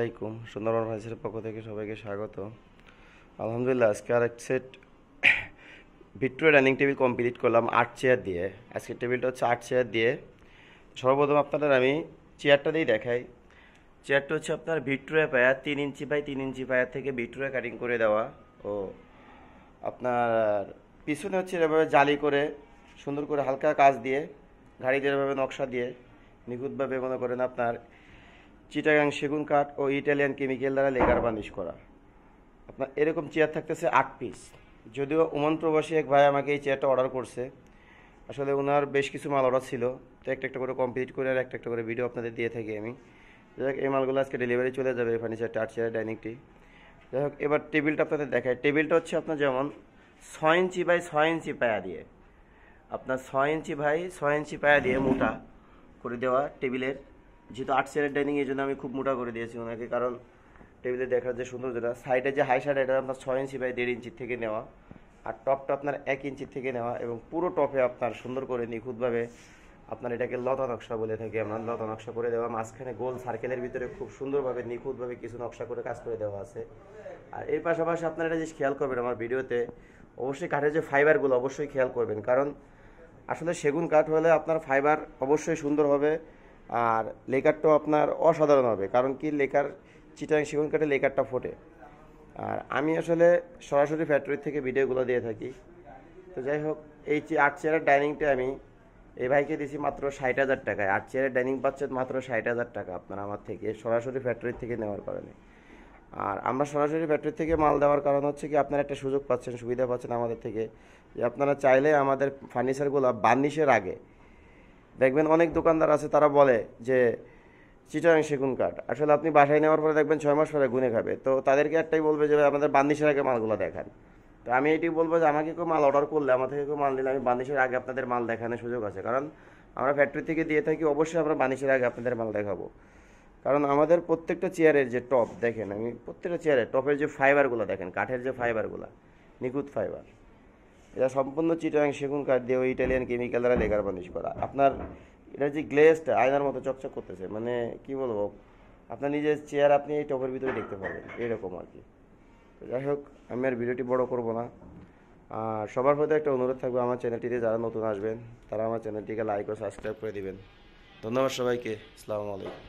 আলাইকুম। সুন্দরবন ফার্নিচারের পক্ষ থেকে সবাইকে স্বাগত। আলহামদুলিল্লাহ, আজকে আর এক set Victoria dining table complete করলাম 8 চেয়ার দিয়ে। আজকের টেবিলটা হচ্ছে 8 চেয়ার দিয়ে। সর্বপ্রথম আপনাদের আমি চেয়ারটা দিয়ে দেখাই। চেয়ারটা হচ্ছে আপনার ভিক্টোরিয়া পায়া 3 ইঞ্চি বাই 3 ইঞ্চি পায়া থেকে ভিক্টোরিয়া কাটিং করে দেওয়া। ও আপনার পিছনে হচ্ছে এভাবে জালি করে সুন্দর করে হালকা কাজ দিয়ে ঘাড়িতে এভাবে নকশা দিয়ে নিখুঁতভাবে মনে করেন আপনার চিটাগাং সেগুন কাঠ ও ইটালিয়ান কেমিক্যাল দ্বারা লেকার বার্নিশ করা। আপনার এরকম চেয়ার থাকতেছে 8 পিস। যদিও ওমান প্রবাসী এক ভাই আমাকে এই চেয়ারটা অর্ডার করছে। আসলে ওনার বেশ কিছু মাল অর্ডার ছিল, তো একটা একটা করে কমপ্লিট করে আর একটা একটা করে ভিডিও আপনাদের দিয়ে থাকি আমি। যাই হোক, এই মালগুলো আজকে ডেলিভারি চলে যাবে, ফার্নিচারটা 8 চেয়ার ডাইনিংটি। যাই হোক, এবার টেবিলটা আপনাদের দেখায়। টেবিলটা হচ্ছে আপনার যেমন 6 ইঞ্চি বাই 6 ইঞ্চি পায়া দিয়ে, আপনার 6 ইঞ্চি বাই 6 ইঞ্চি পায়া দিয়ে মোটা করে দেওয়া টেবিলের। যেহেতু 8 চেয়ারের ডাইনিং, এই জন্য আমি খুব মোটা করে দিয়েছি ওনাকে, কারণ টেবিলে দেখার যে সৌন্দর্যটা, সাইডে যে হাই সাইড, এটা আপনার 6 ইঞ্চি বাই 1.5 ইঞ্চির থেকে নেওয়া, আর টপটা আপনার 1 ইঞ্চির থেকে নেওয়া, এবং পুরো টপে আপনার সুন্দর করে নিখুঁতভাবে আপনার এটাকে লতা নকশা বলে থাকি আমরা, লতা নকশা করে দেওয়া। মাঝখানে গোল সার্কেলের ভিতরে খুব সুন্দরভাবে নিখুঁতভাবে কিছু নকশা করে কাজ করে দেওয়া আছে। আর এর পাশাপাশি আপনারা এটা জিনিস খেয়াল করবেন আমার ভিডিওতে, অবশ্যই কাঠের যে ফাইবারগুলো অবশ্যই খেয়াল করবেন, কারণ আসলে সেগুন কাঠ হলে আপনার ফাইবার অবশ্যই সুন্দর হবে, আর লেকারটাও আপনার অসাধারণ হবে। কারণ কি, লেকার চিটাং সেগুন কাঠে লেকারটা ফোটে। আর আমি আসলে সরাসরি ফ্যাক্টরি থেকে ভিডিওগুলো দিয়ে থাকি। তো যাই হোক, এই 8 চেয়ারের ডাইনিংটা আমি এই ভাইকে দিয়েছি মাত্র 60,000 টাকায়। 8 চেয়ারের ডাইনিং পাচ্ছেন মাত্র 60,000 টাকা আপনার আমার থেকে, সরাসরি ফ্যাক্টরি থেকে নেওয়ার কারণে। আর আমরা সরাসরি ফ্যাক্টরি থেকে মাল দেওয়ার কারণ হচ্ছে কি, আপনারা একটা সুযোগ পাচ্ছেন, সুবিধা পাচ্ছেন আমাদের থেকে, যে আপনারা চাইলে আমাদের ফার্নিচারগুলো বার্নিশের আগে দেখবেন, অনেক দোকানদার আছে তারা বলে যে চিটাগাং সেগুন কাঠ, আসলে আপনি বাসায় নেওয়ার পরে দেখবেন 6 মাস পরে গুনে খাবে। তো তাদেরকে একটাই বলবে যে আমাদের বার্নিশের আগে মালগুলো দেখান। তো আমি এটি বলবো যে আমাকে কেউ মাল অর্ডার করলে, আমার থেকে কেউ মাল নিলে, আমি বার্নিশের আগে আপনাদের মাল দেখানোর সুযোগ আছে, কারণ আমরা ফ্যাক্টরি থেকে দিয়ে থাকি, অবশ্যই আমরা বার্নিশের আগে আপনাদের মাল দেখাবো। কারণ আমাদের প্রত্যেকটা চেয়ারের যে টপ দেখেন, আমি প্রত্যেকটা চেয়ারের টপের যে ফাইবারগুলো দেখেন, কাঠের যে ফাইবারগুলো নিখুঁত ফাইবার, এটা সম্পূর্ণ চিটাগাং সেগুন কাঠ দিয়ে ওই ইটালিয়ান কেমিক্যাল দ্বারা লেকার বার্নিশ করা। আপনার এটার যে গ্লেজটা আয়নার মতো চকচক করতেছে, মানে কি বলবো, আপনার নিজের চেয়ার আপনি এই টপের ভিতরে দেখতে পাবেন, এরকম আর কি। তো যাই হোক, আমি আর ভিডিওটি বড় করব না। আর সবার প্রতি একটা অনুরোধ থাকবে, আমার চ্যানেলটিতে যারা নতুন আসবেন তারা আমার চ্যানেলটিকে লাইক ও সাবস্ক্রাইব করে দিবেন। ধন্যবাদ সবাইকে। আসসালামু আলাইকুম।